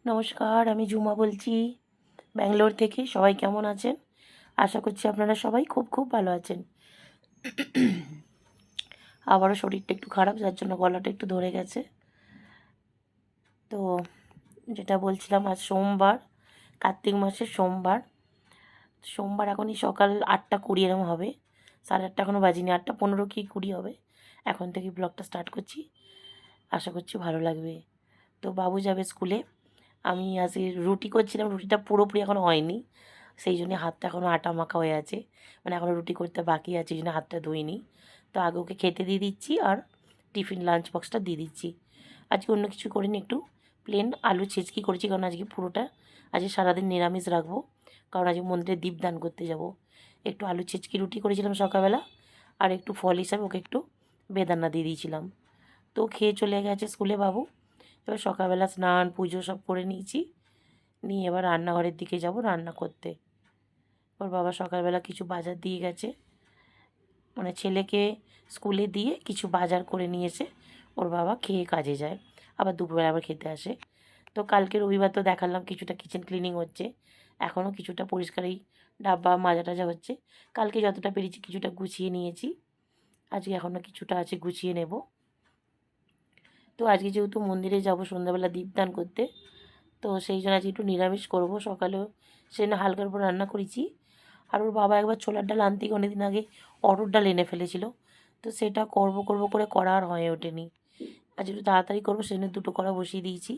নমস্কার, আমি ঝুমা বলছি ব্যাঙ্গালোর থেকে। সবাই কেমন আছেন? আশা করছি আপনারা সবাই খুব খুব ভালো আছেন। আবারও শরীরটা একটু খারাপ, যার জন্য গলাটা একটু ধরে গেছে। তো যেটা বলছিলাম, আজ সোমবার, কার্তিক মাসের সোমবার। সোমবার এখনই সকাল 8:20 এরম হবে, 8:30 এখনও বাজিনি, 8:15 কি 20 হবে। এখন থেকে ব্লগটা স্টার্ট করছি, আশা করছি ভালো লাগবে। তো বাবু যাবে স্কুলে। আমি আজকে রুটি করছিলাম, রুটিটা পুরোপুরি এখনও হয়নি, সেই জন্য হাতটা এখনও আটা মাখা হয়ে আছে, মানে এখনও রুটি করতে বাকি আছে, এই জন্য হাতটা ধুইনি। তো আগে ওকে খেতে দিয়ে দিচ্ছি আর টিফিন লাঞ্চ বক্সটা দিয়ে দিচ্ছি। আজকে অন্য কিছু করিনি, একটু প্লেন আলু ছেঁচকি করেছি, কারণ আজকে পুরোটা আজকে সারাদিন নিরামিষ রাখবো, কারণ আজকে মন্দিরে দীপদান করতে যাব। একটু আলু ছেঁচকি রুটি করেছিলাম সকালবেলা, আর একটু ফল হিসাবে ওকে একটু বেদানা দিয়ে দিয়েছিলাম। তো খেয়ে চলে গেছে স্কুলে বাবু। এবার সকালবেলা স্নান পুজো সব করে নিয়েছি, নিয়ে এবার রান্নাঘরের দিকে যাব রান্না করতে। ওর বাবা সকালবেলা কিছু বাজার দিয়ে গেছে, মানে ছেলেকে স্কুলে দিয়ে কিছু বাজার করে নিয়েছে। ওর বাবা খেয়ে কাজে যায়, আবার দুপুরবেলা আবার খেতে আসে। তো কালকে রবিবার তো দেখালাম, কিছুটা কিচেন ক্লিনিং হচ্ছে, এখনও কিছুটা পরিষ্কারই, ডাব্বা মাজা টাজা হচ্ছে। কালকে যতটা পেরেছি কিছুটা গুছিয়ে নিয়েছি, আজকে এখনও কিছুটা আছে গুছিয়ে নেব। তো আজকে যেহেতু মন্দিরে যাব সন্ধ্যাবেলা দীপদান করতে, তো সেই জন্য আজকে একটু নিরামিষ করব। সকালেও সেদিন হালকার উপর রান্না করেছি। আর ওর বাবা একবার ছোলার ডাল আনতে গিয়ে অনেকদিন আগে অরহর ডাল এনে ফেলেছিল, তো সেটা করব করব করে করা আর হয়ে ওঠেনি। আজ একটু তাড়াতাড়ি করবো, সেদিন দুটো কড়া বসিয়ে দিয়েছি।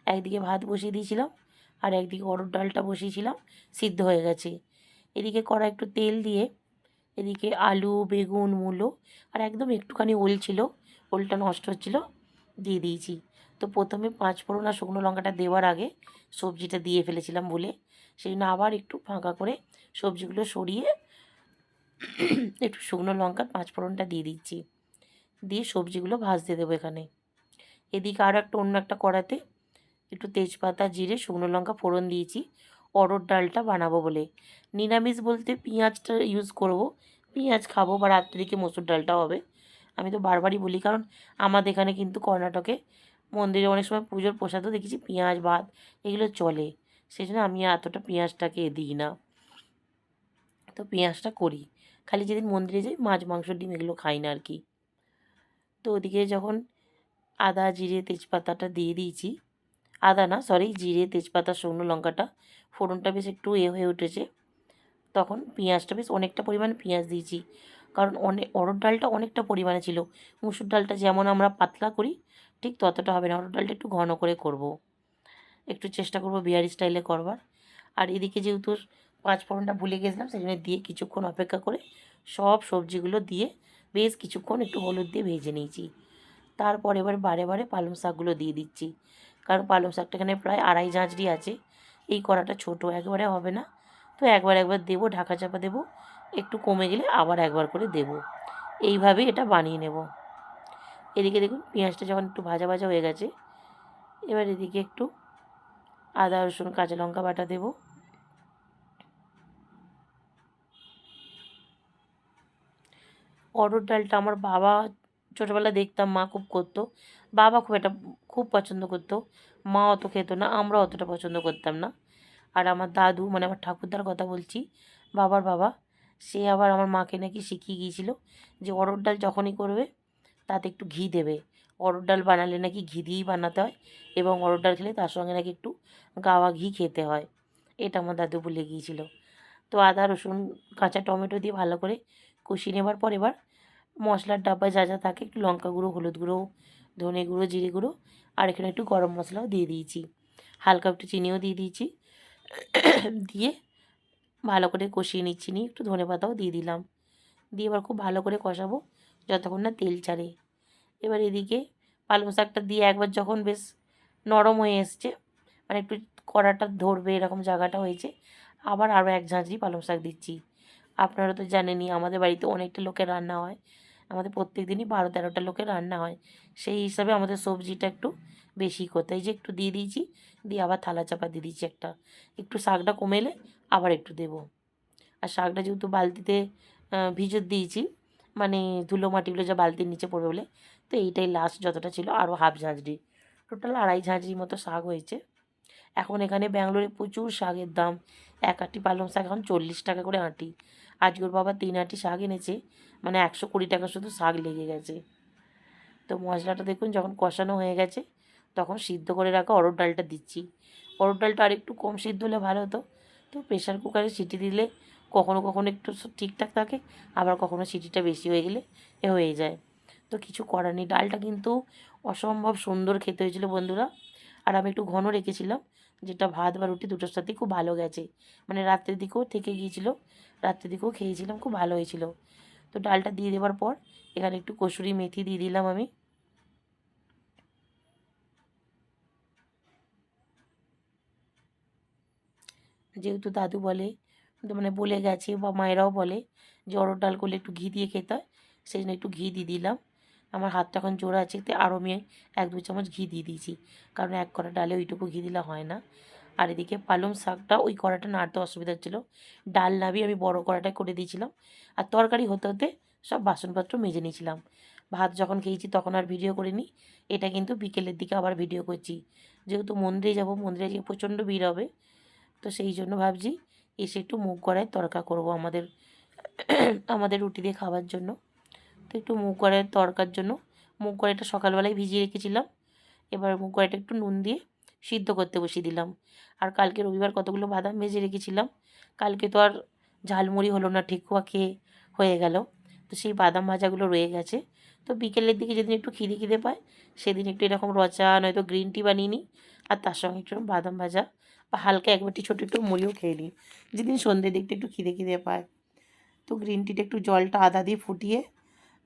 একদিকে ভাত বসিয়ে দিয়েছিলাম, আর একদিকে অরহর ডালটা বসিয়েছিলাম, সিদ্ধ হয়ে গেছে। এদিকে কড়া একটু তেল দিয়ে, এদিকে আলু বেগুন মূলো আর একদম একটুখানি ওল ছিল, ওলটা নষ্ট হচ্ছিলো, দিয়ে দিয়েছি। তো প্রথমে 5 ফোড়ন আর শুকনো লঙ্কাটা দেওয়ার আগে সবজিটা দিয়ে ফেলেছিলাম বলে, সেই জন্য আবার একটু ফাঁকা করে সবজিগুলো সরিয়ে একটু শুকনো লঙ্কা 5 ফোড়নটা দিয়ে দিচ্ছি, দিয়ে সবজিগুলো ভাজতে দেবো এখানে। এদিকে আরও অন্য একটা কড়াতে একটু তেজপাতা জিরে শুকনো লঙ্কা ফোড়ন দিয়েছি, অরহর ডালটা বানাবো বলে। নিরামিষ বলতে পেঁয়াজটা ইউজ করব, পেঁয়াজ খাবো, বা রাত্রিকে মসুর ডালটাও হবে। আমি তো বারবারই বলি, কারণ আমাদের এখানে কিন্তু কর্ণাটকে মন্দিরে অনেক সময় পুজোর প্রসাদও দেখেছি পেঁয়াজ ভাত এগুলো চলে, সেই জন্য আমি এতটা পেঁয়াজটাকে দিই না। তো পেঁয়াজটা করি খালি যেদিন মন্দিরে যাই, মাছ মাংস ডিম এগুলো খাই না আর কি। তো ওদিকে যখন আদা জিরে তেজপাতাটা দিয়ে দিয়েছি, আদা না সরি জিরে তেজপাতা শুকনো লঙ্কাটা ফোড়নটা বেশ একটু হয়ে উঠেছে, তখন পেঁয়াজটা বেশ অনেকটা পরিমাণে পেঁয়াজ দিয়েছি, কারণ অরহর ডালটা অনেকটা পরিমাণে ছিল। মুসুর ডালটা যেমন আমরা পাতলা করি ঠিক ততটা হবে না, অরহর ডালটা একটু ঘন করে করব, একটু চেষ্টা করব বিহারি স্টাইলে করবার। আর এদিকে যেহেতু 5 ফোড়নটা ভুলে গেছিলাম, সেই জন্য দিয়ে কিছুক্ষণ অপেক্ষা করে সব সবজিগুলো দিয়ে বেশ কিছুক্ষণ একটু হলুদ দিয়ে ভেজে নিয়েছি। তারপর এবার বারে বারে পালং শাকগুলো দিয়ে দিচ্ছি, কারণ পালং শাকটা এখানে প্রায় 2.5 ঝাঁঝরি আছে। এই কড়াটা ছোট একবারে হবে না, তো একবার দেবো, ঢাকা চাপা দেবো, একটু কমে গেলে আবার একবার করে দেবো, এইভাবেই এটা বানিয়ে নেব। এদিকে দেখুন পেঁয়াজটা যখন একটু ভাজা ভাজা হয়ে গেছে, এবার এদিকে একটু আদা রসুন কাঁচা লঙ্কা বাটা দেবো। অরহর ডালটা আমার বাবা ছোটোবেলা দেখতাম মা খুব করতো, বাবা খুব পছন্দ করতো, মা অত খেত না, আমরা অতটা পছন্দ করতাম না। আর আমার দাদু মানে আমার ঠাকুরদার কথা বলছি, বাবার বাবা, সে আবার আমার মাকে নাকি শিখিয়ে গিয়েছিল যে অরহর ডাল যখনই করবে তাতে একটু ঘি দেবে, অরহর ডাল বানালে নাকি ঘি দিয়েই বানাতে হয়, এবং অরহর ডাল খেলে তার সঙ্গে নাকি একটু গাওয়া ঘি খেতে হয়, এটা আমার দাদু বলে গিয়েছিল। তো আদা রসুন কাঁচা টমেটো দিয়ে ভালো করে কষিয়ে নেবার পর এবার মশলার ডাব্বায় যা যা থাকে একটু লঙ্কা গুঁড়ো হলুদ গুঁড়ো ধনে গুঁড়ো জিরে গুঁড়ো আর এখানে একটু গরম মশলাও দিয়ে দিয়েছি, হালকা একটু চিনিও দিয়ে দিয়েছি, দিয়ে ভালো করে কষিয়ে নিচ্ছি, নিয়ে একটু ধনেপাতাও দিয়ে দিলাম, দিয়ে এবার খুব ভালো করে কষাবো যতক্ষণ না তেল ছাড়ে। এবার এদিকে পালং শাকটা দিয়ে একবার যখন বেশ নরম হয়ে এসছে, মানে একটু কড়াটা ধরবে এরকম জায়গাটা হয়েছে, আবার আরও 1 ঝাঁঝরি পালং শাক দিচ্ছি। আপনারা তো জানেনই আমাদের বাড়িতে অনেকটা লোকের রান্না হয়, আমাদের প্রত্যেক দিনই 12-13টা লোকের রান্না হয়, সেই হিসাবে আমাদের সবজিটা একটু বেশি করতে হয়। যে একটু দিয়ে দিয়েছি, দিয়ে আবার থালা চাপা দিয়ে দিচ্ছি একটা, একটু শাকটা কমে এলে আবার একটু দেবো। আর শাকটা যেহেতু বালতিতে ভিজত দিয়েছি, মানে ধুলো মাটিগুলো যা বালতির নিচে পড়বে বলে, তো এইটাই লাস্ট যতটা ছিল, আরও হাফ ঝাঁঝরি, টোটাল 2.5 ঝাঁঝরি মতো শাক হয়েছে। এখন এখানে ব্যাঙ্গালোরে প্রচুর শাকের দাম। এক আঁটি পালং শাক এখন 40 টাকা করে আঁটি। আজকে ওর বাবা 3 আঁটি শাক এনেছে, মানে 120 টাকা শুধু শাক লেগে গেছে। তো মশলাটা দেখুন যখন কষানো হয়ে গেছে তখন সিদ্ধ করে রাখা অরহর ডালটা দিচ্ছি। অরহর ডালটা আর একটু কম সিদ্ধ হলে ভালো হতো, তো প্রেশার কুকারে সিটি দিলে কখনো কখনো একটু ঠিকঠাক থাকে, আবার কখনো সিটিটা বেশি হয়ে গেলে হয়ে যায়। তো কিছু করার নেই। ডালটা কিন্তু অসম্ভব সুন্দর খেতে হয়েছিল বন্ধুরা। আর আমি একটু ঘন রেখেছিলাম, যেটা ভাত বা রুটি দুটোর সাথেই খুব ভালো গেছে। মানে রাত্রের দিকেও থেকে গিয়েছিলো, রাত্রের দিকেও খেয়েছিলাম, খুব ভালো হয়েছিল। তো ডালটা দিয়ে দেওয়ার পর এখানে একটু কসুরি মেথি দিয়ে দিলাম আমি। যেহেতু দাদু বলে, মানে বলে গেছে বা মায়েরাও বলে যে অরহর ডাল করলে একটু ঘি দিয়ে খেতে হয়, সেই জন্য একটু ঘি দিয়ে দিলাম। আমার হাতটা এখন জোর আছে, তো আরও আমি 1-2 চামচ ঘি দিয়ে দিয়েছি, কারণ এক কড়া ডালে ওইটুকু ঘি দিলে হয় না। আর এদিকে পালং শাকটা ওই কড়াটা নাড়তে অসুবিধা হচ্ছিলো, ডাল নাবি আমি বড় কড়াটায় করে দিয়েছিলাম। আর তরকারি হতে হতে সব বাসনপত্র মেজে নিয়েছিলাম। ভাত যখন খেয়েছি তখন আর ভিডিও করিনি, এটা কিন্তু বিকেলের দিকে আবার ভিডিও করছি। যেহেতু মন্দিরে যাব, মন্দিরে গিয়ে প্রচণ্ড ভিড় হবে, তো সেই জন্য ভাবছি এসে একটু মুগ কড়াইয়ের তরকা করব আমাদের আমাদের রুটি দিয়ে খাওয়ার জন্য। তো একটু মুগ কড়াইয়ের তরকার জন্য মুগ কড়াইটা সকালবেলায় ভিজিয়ে রেখেছিলাম। এবার মুগ কড়াইটা একটু নুন দিয়ে সিদ্ধ করতে বসিয়ে দিলাম। আর কালকে রবিবার কতগুলো বাদাম ভেজে রেখেছিলাম, কালকে তো আর ঝালমুড়ি হলো না, ঠেকুয়া খেয়ে হয়ে গেল, তো সেই বাদাম ভাজাগুলো রয়ে গেছে। তো বিকেলের দিকে যেদিন একটু খিদে খিদে পায় সেদিন একটু এরকম রচা নয়তো গ্রিন টি বানিয়ে নিই, আর তার সঙ্গে একটু বাদাম ভাজা বা হালকা এক বাটি ছোটো একটু মুড়িও খেয়ে নিই যেদিন সন্ধ্যের দিকটা একটু খিদে খিদে পায়। তো গ্রিন টিটা একটু জলটা আদা দিয়ে ফুটিয়ে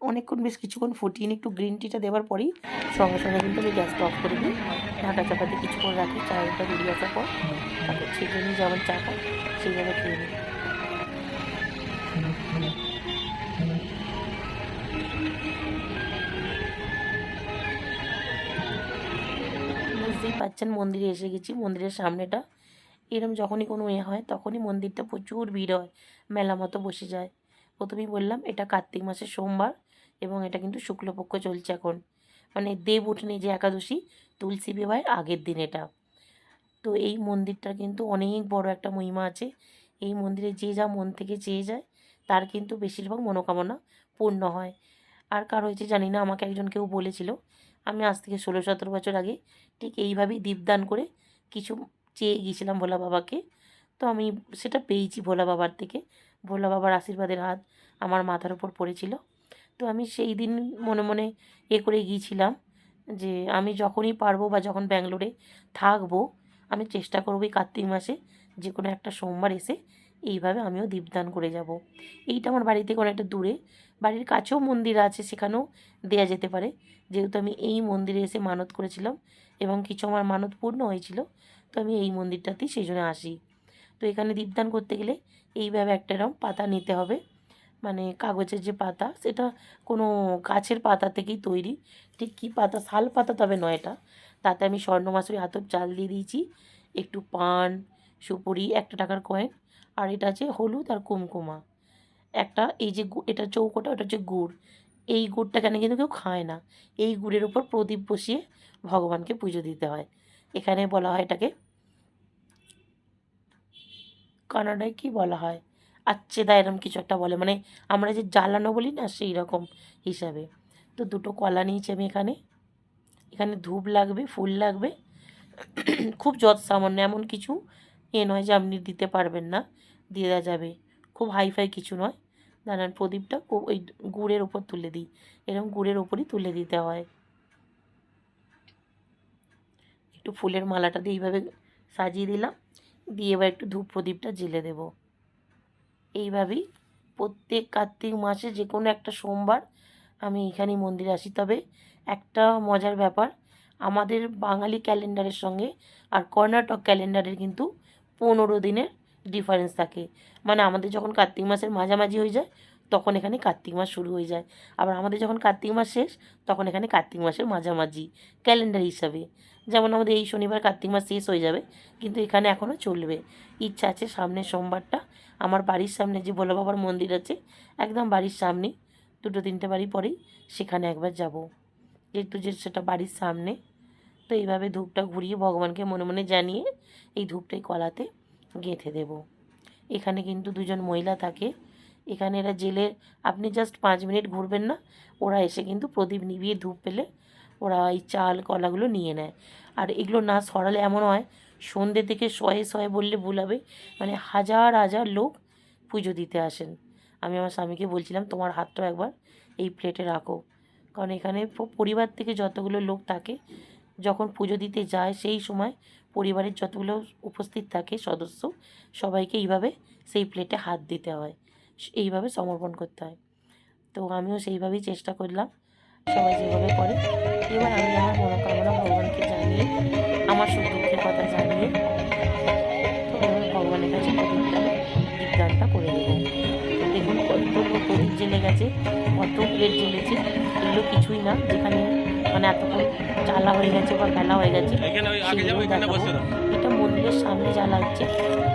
অনেকক্ষণ বেশ কিছুক্ষণ ফুটিয়ে নিই। একটু গ্রিন টিটা দেওয়ার পরেই সঙ্গে সঙ্গে কিন্তু আমি গ্যাসটা অফ করে দিই, ঢাকা চাপা দিয়ে কিছুক্ষণ রাখি, চাটা বেরিয়ে আসার পর তারপর ছেঁকে নিই, যেমন চা খাই সেইভাবে খেয়ে নিই। বুঝতেই পারছেন মন্দিরে এসে গেছি, মন্দিরের সামনেটা এরম যখনই কোনো হয় তখনই মন্দিরটা প্রচুর ভিড় হয়, মেলা মতো বসে যায়। প্রথমেই বললাম এটা কার্তিক মাসের সোমবার, এবং এটা কিন্তু শুক্লপক্ষ চলছে এখন, মানে দেব উঠনি যে একাদশী, তুলসী বিবাহের আগের দিন এটা। তো এই মন্দিরটার কিন্তু অনেক বড় একটা মহিমা আছে। এই মন্দিরে যে যা মন থেকে চেয়ে যায় তার কিন্তু বেশিরভাগ মনোকামনা পূর্ণ হয়। আর কার হয়েছে জানি না, আমাকে একজন কেউ বলেছিল, আমি আজ থেকে 16-17 বছর আগে ঠিক এইভাবেই দীপদান করে কিছু চেয়ে গিয়েছিলাম ভোলা বাবাকে। তো আমি সেটা পেয়েছি ভোলা বাবার থেকে, ভোলা বাবার আশীর্বাদের হাত আমার মাথার উপর পড়েছিল। তো আমি সেই দিন মনে মনে করে গিয়েছিলাম যে আমি যখনই পারবো বা যখন ব্যাঙ্গালোরে থাকবো আমি চেষ্টা করবো এই কার্তিক মাসে যে কোনো একটা সোমবার এসে এইভাবে আমিও দীপদান করে যাব। এইটা আমার বাড়ি থেকে অনেকটা দূরে, বাড়ির কাছেও মন্দির আছে, সেখানেও দেয়া যেতে পারে। যেহেতু আমি এই মন্দিরে এসে মানত করেছিলাম এবং কিছু আমার মানত পূর্ণ হয়েছিল, তো আমি এই মন্দিরটাতেই সেই জন্য আসি। তো এখানে দীপদান করতে গেলে এইভাবে একটা এরকম পাতা নিতে হবে, মানে কাগজের যে পাতা, সেটা কোনো গাছের পাতা থেকেই তৈরি। ঠিক কী পাতা, শাল পাতা তবে নয় এটা। তাতে আমি স্বর্ণমাসুরি আতপ চাল দিয়ে দিয়েছি, একটু পান সুপুরি, 1 টাকার কয়েন, আর এটা আছে হলুদ আর কুমকুমা একটা। এই যে এটা চৌকোটা, ওটা হচ্ছে গুড়। এই গুড়টা কেন কিন্তু কেউ খায় না, এই গুড়ের ওপর প্রদীপ বসিয়ে ভগবানকে পুজো দিতে হয়। এখানে বলা হয় এটাকে, কানাডায় কী বলা হয়, আচ্ছেদা এরম কিছু একটা বলে, মানে আমরা যে জ্বালানো বলি না সেই রকম হিসাবে। তো 2টো কলা নিয়েছি আমি এখানে। এখানে ধূপ লাগবে, ফুল লাগবে, খুব সামান্য, এমন কিছু নয় যে আপনি দিতে পারবেন না, দিয়ে দেওয়া যাবে, খুব হাইফাই কিছু নয়। দাঁড়ান প্রদীপটা ওই গুড়ের ওপর তুলে দিই, এরকম গুড়ের ওপরই তুলে দিতে হয়। একটু ফুলের মালাটা দিয়ে এইভাবে সাজিয়ে দিলাম, দিয়ে এবার একটু ধূপ প্রদীপটা জ্বেলে দেবো। এইভাবেই প্রত্যেক কার্তিক মাসে যে কোনো একটা সোমবার আমি এখানেই মন্দিরে আসি। তবে একটা মজার ব্যাপার, আমাদের বাঙালি ক্যালেন্ডারের সঙ্গে আর কর্ণাটক ক্যালেন্ডারের কিন্তু 15 দিনের ডিফারেন্স থাকে। মানে আমাদের যখন কার্তিক মাসের মাঝামাঝি হয়ে যায় তখন এখানে কার্তিক মাস শুরু হয়ে যায়, আবার আমাদের যখন কার্তিক মাস শেষ তখন এখানে কার্তিক মাসের মাঝামাঝি ক্যালেন্ডার হিসাবে। যেমন আমাদের এই শনিবার কার্তিক মাস শেষ হয়ে যাবে, কিন্তু এখানে এখনও চলবে। ইচ্ছা আছে সামনের সোমবারটা আমার বাড়ির সামনে যে ভোলা বাবার মন্দির আছে একদম বাড়ির সামনেই, 2-3টে বাড়ি পরেই, সেখানে একবার যাব, যেহেতু যে সেটা বাড়ির সামনে। তো তো এইভাবে ধূপটা ঘুরিয়ে ভগবানকে মনে মনে জানিয়ে এই ধূপটাই কলাতে গেঁথে দেব। এখানে কিন্তু দুজন মহিলা থাকে, এখানে এরা জেলের, আপনি জাস্ট 5 মিনিট ঘুরবেন না, ওরা এসে কিন্তু প্রদীপ নিভিয়ে ধূপ পেলে ওরা এই চাল কলাগুলো নিয়ে নেয়। আর এগুলো না সরালে এমন হয় সন্ধ্যে থেকে শয়ে শয়ে বললে ভুল হবে, মানে হাজার হাজার লোক পুজো দিতে আসেন। আমি আমার স্বামীকে বলছিলাম তোমার হাতটাও একবার এই প্লেটে রাখো, কারণ এখানে পরিবার থেকে যতগুলো লোক থাকে যখন পুজো দিতে যায় সেই সময় পরিবারের যতগুলো উপস্থিত থাকে সদস্য সবাইকে এইভাবে সেই প্লেটে হাত দিতে হয়, এইভাবে সমর্পণ করতে হয়। তো আমিও সেইভাবেই চেষ্টা করলাম, সবাই যেভাবে করে। এবার আমি আমার মনোকামনা ভগবানকে জানিয়ে, আমার সুখ দুঃখের কথা জানিয়ে, তো এবার ভগবানের কাছে প্রদীপদানে দীপদানটা করে দেবো। দেখুন কত প্রদীপ জ্বেলে গেছে, কত প্লেট জ্বেলেছে, এগুলো কিছুই না, যেখানে মানে এতক্ষণ জ্বালা হয়ে গেছে বা বেলা হয়ে গেছে সেগুলো দেখাবো। এটা মন্দিরের সামনে জ্বালা হচ্ছে,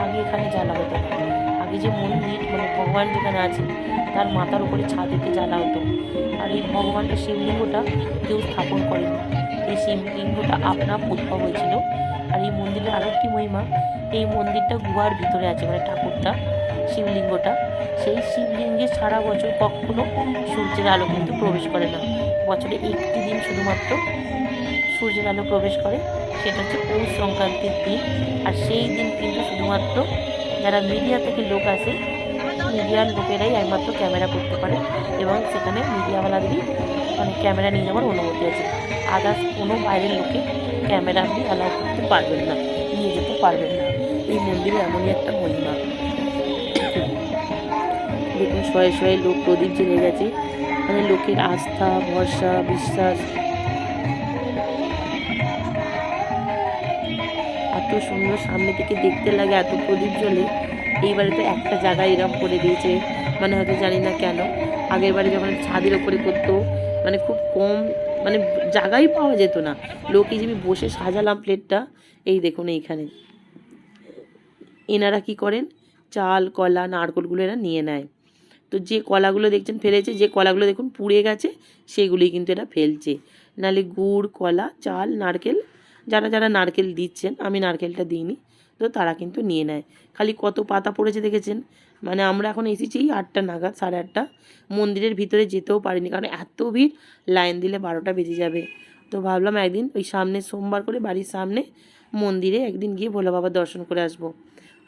আগে এখানে জ্বালা হতো না। আগে যে মন্দির মানে ভগবান যেখানে আছে তার মাথার উপরে ছাদেতে জ্বালা হতো। আর এই ভগবানটা শিবলিঙ্গটা কেউ স্থাপন করেনি, এই শিবলিঙ্গটা আপনা উদ্ভব হয়েছিল। আর এই মন্দিরের আরেকটি মহিমা, এই মন্দিরটা গুহার ভিতরে আছে, মানে ঠাকুরটা শিবলিঙ্গটা, সেই শিবলিঙ্গে সারা বছর কখনো সূর্যের আলো কিন্তু প্রবেশ করে না। বছরে একটি দিন শুধুমাত্র সূর্যের আলো প্রবেশ করে, সেটা হচ্ছে পৌষ সংক্রান্তির দিন। আর সেই দিন কিন্তু শুধুমাত্র যারা মিডিয়া থেকে লোক আসে, মিডিয়ার লোকেরাই একমাত্র ক্যামেরা করতে পারে, এবং সেখানে মিডিয়াওয়ালাদেরই মানে ক্যামেরা নিয়ে যাওয়ার অনুমতি আছে। আদার্স কোনো বাইরের লোকে ক্যামেরা আপনি অ্যালাউ করতে পারবেন না, নিয়ে যেতে পারবেন না। এই মন্দিরে এমনই একটা মহিমা। দেখুন শয়ে শয়ে লোক প্রদীপ জ্বেলে গেছে, মানে লোকের আস্থা ভরসা বিশ্বাস। এত সুন্দর সামনে থেকে দেখতে লাগে, এত প্রদীপ জ্বলে। এইবারে তো একটা জায়গায় এরম করে দিয়েছে, মানে হয়তো জানি না কেন। আগের বারে যখন ছাদের ওপরে করতো মানে খুব কম, মানে জায়গাই পাওয়া যেত না, লোক হিসেবে বসে সাজালাম প্লেটটা। এই দেখুন এইখানে এনারা কি করেন, চাল কলা নারকেলগুলো এরা নিয়ে নেয়। তো যে কলাগুলো দেখছেন ফেলেছে, যে কলাগুলো দেখুন পুড়ে গেছে সেগুলোই কিন্তু এরা ফেলছে। নাহলে গুড় কলা চাল নারকেল, যারা যারা নারকেল দিচ্ছেন, আমি নারকেলটা দিইনি, তো তারা কিন্তু নিয়ে নেয়। খালি কত পাতা পড়েছে দেখেছেন। মানে আমরা এখন এসেছি 8টা নাগাদ, 8:30। মন্দিরের ভিতরে যেতেও পারিনি, কারণ এত ভিড়, লাইন দিলে 12টা বেজে যাবে। তো ভাবলাম একদিন ওই সামনে সোমবার করে বাড়ির সামনে মন্দিরে একদিন গিয়ে ভোলা বাবার দর্শন করে আসবো।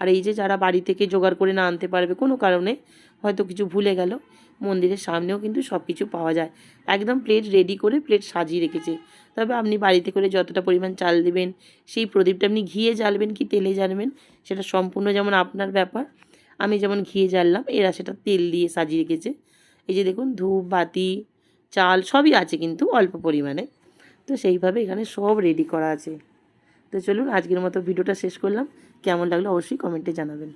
আর এই যে যারা বাড়ি থেকে জোগাড় করে না আনতে পারবে কোনো কারণে, হয়তো কিছু ভুলে গেল, মন্দিরের সামনেও কিন্তু সব কিছু পাওয়া যায়। একদম প্লেট রেডি করে প্লেট সাজিয়ে রেখেছে। তবে আপনি বাড়িতে করে যতটা পরিমাণ চাল দেবেন, সেই প্রদীপটা আপনি ঘিয়ে জ্বালবেন কি তেলে জ্বালবেন সেটা সম্পূর্ণ যেমন আপনার ব্যাপার। আমি যেমন ঘিয়ে জ্বাললাম, এরা সেটা তেল দিয়ে সাজিয়ে রেখেছে। এই যে দেখুন ধূপ বাতি চাল সবই আছে কিন্তু অল্প পরিমাণে। তো সেইভাবে এখানে সব রেডি করা আছে। তো চলুন আজকের মতো ভিডিওটা শেষ করলাম, কেমন লাগলো অবশ্যই কমেন্টে জানাবেন।